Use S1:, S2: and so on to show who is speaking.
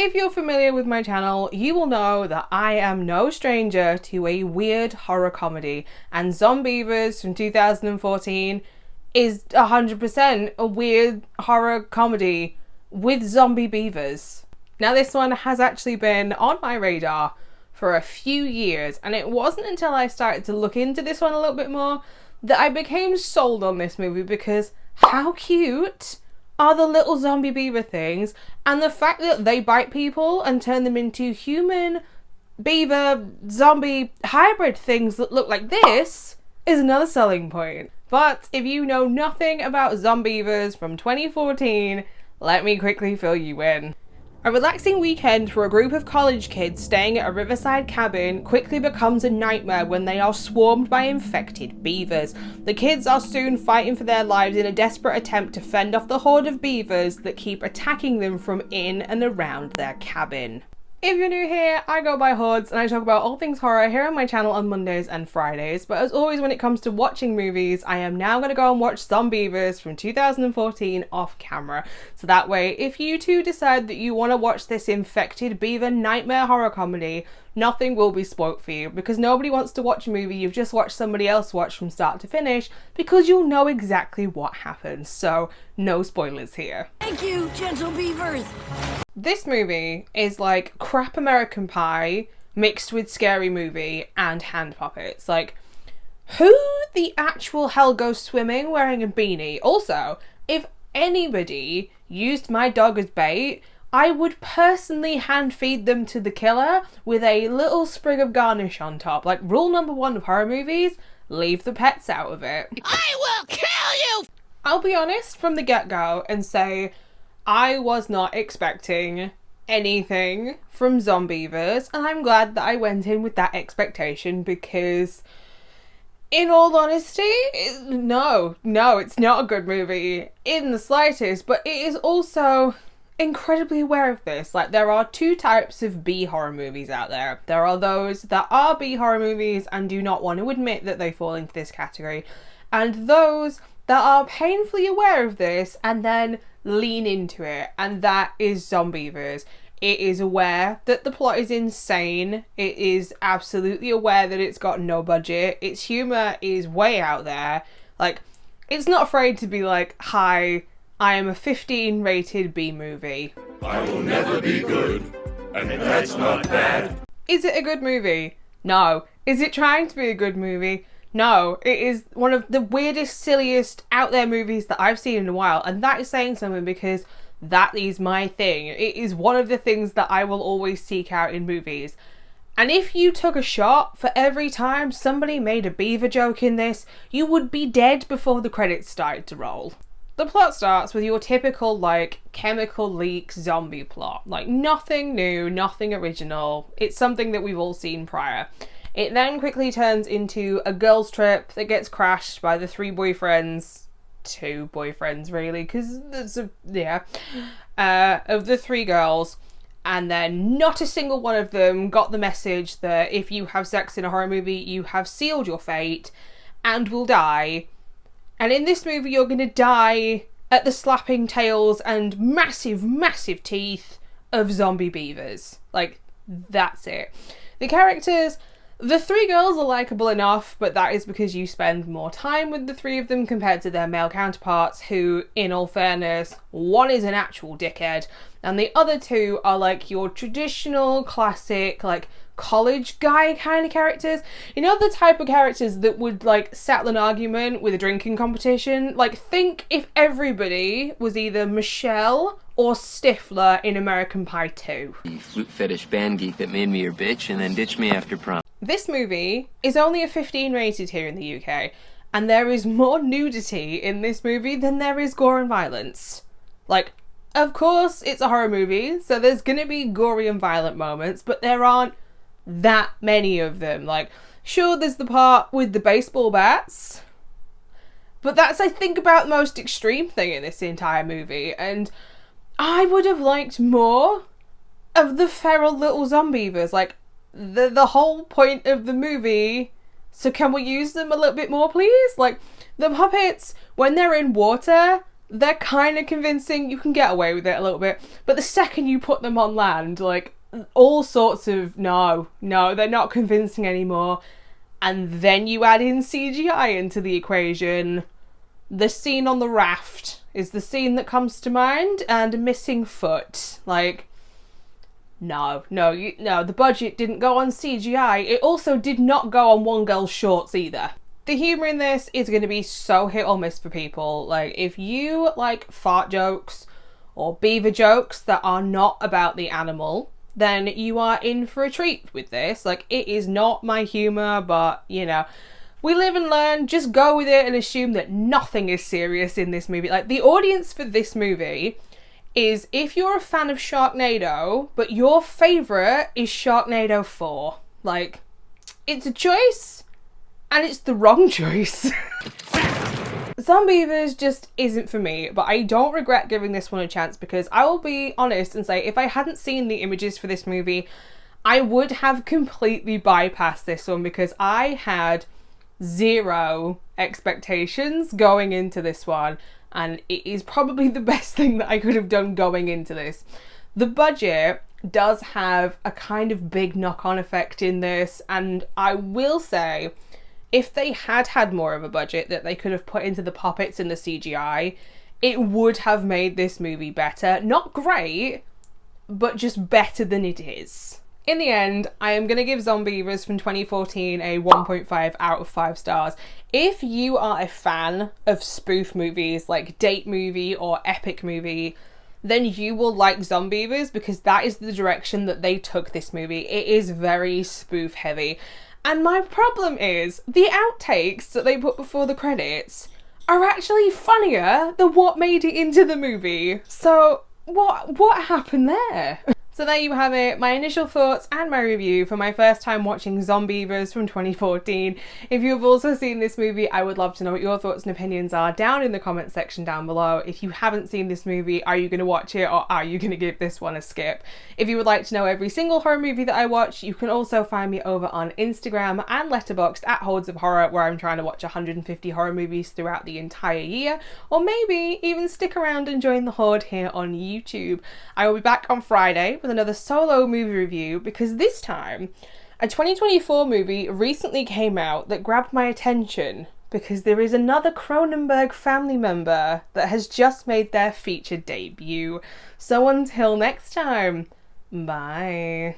S1: If you're familiar with my channel, you will know that I am no stranger to a weird horror comedy, and Zombeavers from 2014 is 100% a weird horror comedy with zombie beavers. Now this one has actually been on my radar for a few years, and it wasn't until I started to look into this one a little bit more that I became sold on this movie, because how cute are the little zombie beaver things, and the fact that they bite people and turn them into human beaver zombie hybrid things that look like this is another selling point. But if you know nothing about Zombeavers from 2014, let me quickly fill you in. A relaxing weekend for a group of college kids staying at a riverside cabin quickly becomes a nightmare when they are swarmed by infected beavers. The kids are soon fighting for their lives in a desperate attempt to fend off the horde of beavers that keep attacking them from in and around their cabin. If you're new here, I go by Hordes and I talk about all things horror here on my channel on Mondays and Fridays, but as always when it comes to watching movies, I am now going to go and watch Zombeavers from 2014 off camera. So that way, if you too decide that you want to watch this infected beaver nightmare horror comedy, nothing will be spoilt for you, because nobody wants to watch a movie you've just watched somebody else watch from start to finish, because you'll know exactly what happens, so no spoilers here.
S2: Thank you, gentle beavers!
S1: This movie is like crap American Pie mixed with Scary Movie and hand puppets. Like, who the actual hell goes swimming wearing a beanie? Also, if anybody used my dog as bait, I would personally hand feed them to the killer with a little sprig of garnish on top. Like, rule number 1 of horror movies, leave the pets out of it.
S2: I will kill you!
S1: I'll be honest from the get-go and say I was not expecting anything from Zombeavers, and I'm glad that I went in with that expectation, because in all honesty, no, it's not a good movie in the slightest, but it is also incredibly aware of this. Like, there are two types of B horror movies out there. There are those that are B horror movies and do not want to admit that they fall into this category, and those that are painfully aware of this and then lean into it, and that is Zombeavers. It is aware that the plot is insane. It is absolutely aware that it's got no budget. Its humour is way out there. Like, it's not afraid to be like, hi, I am a 15 rated B movie.
S3: I will never be good, and that's not bad.
S1: Is it a good movie? No. Is it trying to be a good movie? No. It is one of the weirdest, silliest, out there movies that I've seen in a while, and that is saying something, because that is my thing. It is one of the things that I will always seek out in movies. And if you took a shot for every time somebody made a beaver joke in this, you would be dead before the credits started to roll. The plot starts with your typical, like, chemical leak zombie plot. Like, nothing new, nothing original. It's something that we've all seen prior. It then quickly turns into a girls' trip that gets crashed by the two boyfriends really, because there's of the three girls, and then not a single one of them got the message that if you have sex in a horror movie, you have sealed your fate and will die. And in this movie, you're going to die at the slapping tails and massive, massive teeth of zombie beavers. Like, that's it. The characters, the three girls are likeable enough, but that is because you spend more time with the three of them compared to their male counterparts, who, in all fairness, one is an actual dickhead, and the other two are like your traditional, classic, like, college guy kind of characters. You know, the type of characters that would, like, settle an argument with a drinking competition? Like, think if everybody was either Michelle or Stifler in American Pie 2.
S4: The flute fetish band geek that made me your bitch and then ditched me after prom.
S1: This movie is only a 15 rated here in the UK, and there is more nudity in this movie than there is gore and violence. Like, of course it's a horror movie, so there's gonna be gory and violent moments, but there aren't that many of them. Like, sure, there's the part with the baseball bats, but that's, I think, about the most extreme thing in this entire movie, and I would have liked more of the feral little Zombeavers. Like, the whole point of the movie, so can we use them a little bit more, please? Like, the puppets, when they're in water, they're kind of convincing. You can get away with it a little bit. But the second you put them on land, like, all sorts of, no, they're not convincing anymore. And then you add in CGI into the equation. The scene on the raft is the scene that comes to mind, and a missing foot. Like, no, the budget didn't go on CGI. It also did not go on one girl's shorts either. The humour in this is going to be so hit or miss for people. Like, if you like fart jokes or beaver jokes that are not about the animal, then you are in for a treat with this. Like, it is not my humour, but, you know, we live and learn. Just go with it and assume that nothing is serious in this movie. Like, the audience for this movie is if you're a fan of Sharknado, but your favourite is Sharknado 4. Like, it's a choice, and it's the wrong choice. Zombeavers just isn't for me, but I don't regret giving this one a chance, because I will be honest and say, if I hadn't seen the images for this movie, I would have completely bypassed this one, because I had zero expectations going into this one, and it is probably the best thing that I could have done going into this. The budget does have a kind of big knock-on effect in this, and I will say, if they had had more of a budget that they could have put into the puppets and the CGI, it would have made this movie better. Not great, but just better than it is. In the end, I am going to give Zombeavers from 2014 a 1.5 out of 5 stars. If you are a fan of spoof movies like Date Movie or Epic Movie, then you will like Zombeavers, because that is the direction that they took this movie. It is very spoof heavy. And my problem is, the outtakes that they put before the credits are actually funnier than what made it into the movie. So, what happened there? So there you have it, my initial thoughts and my review for my first time watching Zombeavers from 2014. If you have also seen this movie, I would love to know what your thoughts and opinions are down in the comments section down below. If you haven't seen this movie, are you going to watch it, or are you going to give this one a skip? If you would like to know every single horror movie that I watch, you can also find me over on Instagram and Letterboxd at HordesOfHorror, where I'm trying to watch 150 horror movies throughout the entire year, or maybe even stick around and join the Horde here on YouTube. I will be back on Friday with another solo movie review, because this time a 2024 movie recently came out that grabbed my attention, because there is another Cronenberg family member that has just made their featured debut. So until next time, bye.